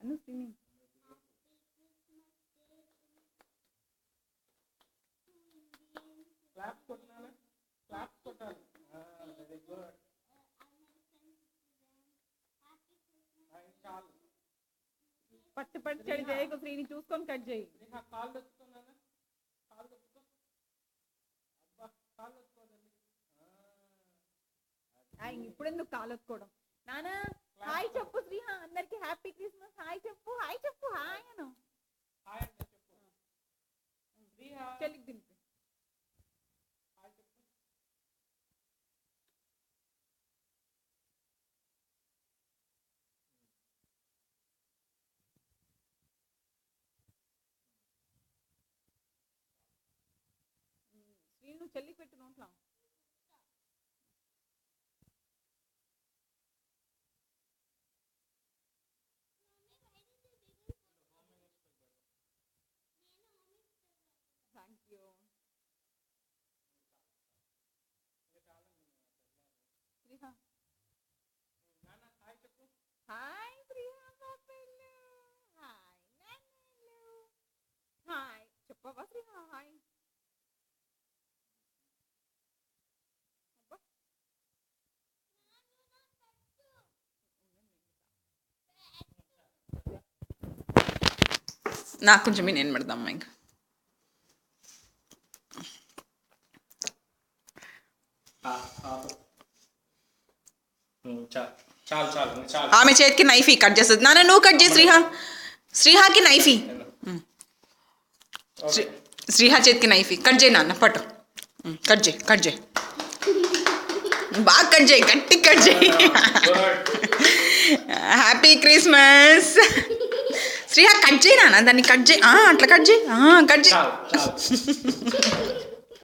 అను Srini claps కొట్టాలి, claps కొట్టాలి. Very good. చాలు. పట్టు పట్టు చెడు చేయకు శ్రీని, చూసుకొని కట్ చేయి. కాళ్ళు తెచ్చుకున్నానా, కాళ్ళు తెచ్చుకో. అబ్బా కాళ్ళు తెచ్చుకోదండి. ఇప్పుడెందుకు కాలొత్తుకోవడం. నానా హాయ్ చెప్పు శ్రీహ, అందరికి హ్యాపీ క్రిస్మస్. హాయ్ చెప్పు, హాయ్ చెప్పు, హాయ్ అను. హాయ్ అంటే చెప్పు. చెల్లికి తినిపి. హాయ్ చెప్పు. శ్రీను చెల్లికి పెట్టు నోట్లా. Thank you Sriha. హాయ్ చెప్పు. హాయ్ శ్రీహ పాపలు. హాయ్ నాన్నలు. హాయ్ చెప్పవా శ్రీహ హాయ్. నాకు కొంచెం నేను పెడదాం ఇంకా. చాలు చాలు చాలు. ఆమె చేతికి నైఫ్ కట్ చేస్తుంది. నాన్న నువ్వు కట్ చేయి శ్రీహ. శ్రీహాకి నైఫ్. శ్రీహ చేతికి నైఫ్ కట్ చేయి నాన్న, పట్టు. కట్ చేయి, కట్ చేయి, బాగా కట్ చేయి, గట్టి కట్ చేయి. Happy Christmas. శ్రీహ కట్ చేయి నాన్న, దాన్ని కట్ చేయి. అట్లా కట్ చేయి, కట్ చేయి.